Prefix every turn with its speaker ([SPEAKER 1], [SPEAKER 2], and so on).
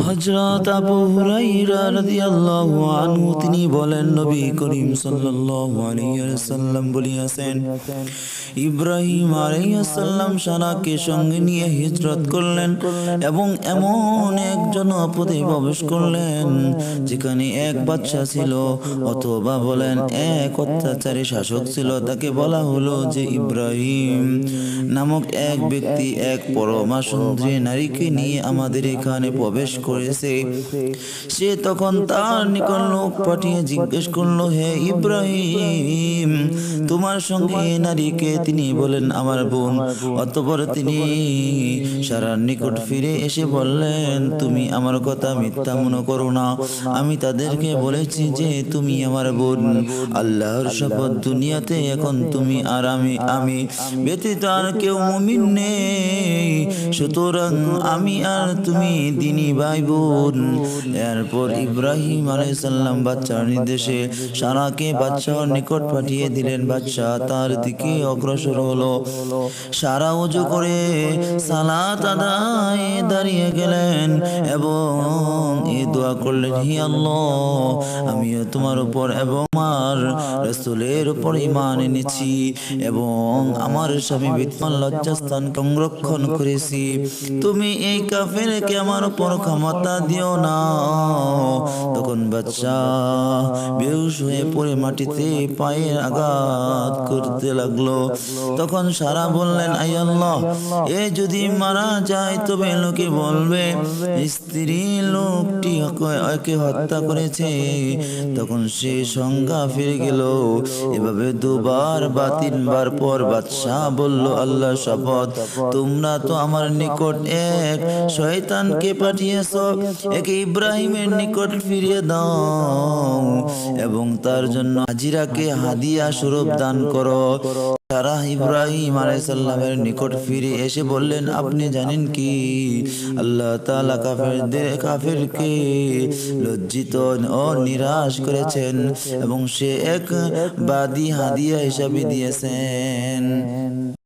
[SPEAKER 1] হযরত আবু হুরায়রা রাদিয়াল্লাহু আনহু তিনি বলেন, নবী করিম সাল্লাল্লাহু আলাইহি ওয়াসাল্লাম বলিয়াছেন, ইব্রাহিম আলাইহিস সালাম সারাকে সঙ্গে নিয়ে হিজরত করলেন এবং এমন এক জনপদে প্রবেশ করলেন যেখানে এক বাদশা ছিল, অথবা বলেন এক অত্যাচারী শাসক ছিল। তাকে বলা হলো যে ইব্রাহিম নামক এক ব্যক্তি এক পরমা সুন্দরী নারীকে নিয়ে আমাদের এখানে প্রবেশ করেছে। সে তখন তার নিকট লোক পাঠিয়ে জিজ্ঞেস করলো, হে ইব্রাহিম, তোমার সঙ্গে এই নারীকে? তিনি বলেন, আমার বোন। অতঃপর তিনি সারার নিকট ফিরে এসে বললেন, তুমি আমার কথা মিথ্যা মনে করো না, আমি তাদেরকে বলেছি যে তুমি আমার বোন। আল্লাহর শপথ, দুনিয়াতে এখন তুমি আর আমি ব্যতীত আর কেউ মুমিন নেই, সুতরাং আমি আর তুমি দিনী ভাই বোন। এরপর ইব্রাহিম আলাইহিস সালাম বাদশার নির্দেশে সারাকে বাদশাহর নিকট পাঠিয়ে দিলেন। বাদশাহ তার দিকে অগ্রসর হলো। সারা ওযু করে সালাত আদায়ে দাঁড়িয়ে গেলেন এবং এই দোয়া করলেন, হে আল্লাহ, আমিও তোমার উপর এবং আমার রাসূলের উপর ঈমান এনেছি এবং আমার স্বামী বিদ্যমান লজ্জাস্থান সংরক্ষণ করেছি। তুমি এই কাফেরকে আমার উপর ক্ষমতা দিও না। তখন বাদশাহ বেহুশ হয়ে পড়ে মাটিতে পায়ে আঘাত করতে লাগলো। তখন সারা বললেন, আয় আল্লাহ, এ যদি মারা যায় তবে লোকে বলবে স্ত্রী লোকটি একে হত্যা করেছে। তখন সে সংজ্ঞা ফিরে গেল। এভাবে দুবার বা তিনবার পর বাদশাহ বলল, আল্লাহ শপথ, তোমরা তো আমার নিকট এক শয়তানকে পাঠিয়েছ, একে ইব্রাহিমের নিকট ফিরিয়ে দাও এবং তার জন্য হাজিরাকে হাদিয়া স্বরূপ দান করো। তারা ইব্রাহিম আলাইহিস সালামের নিকট ফিরে এসে বললেন, আপনি জানেন কি, আল্লাহ তাআলা কাফেরকে লজ্জিত ও নিরাশ করেছেন এবং সে এক বাদী হাদিয়া হিসাবে দিয়েছেন।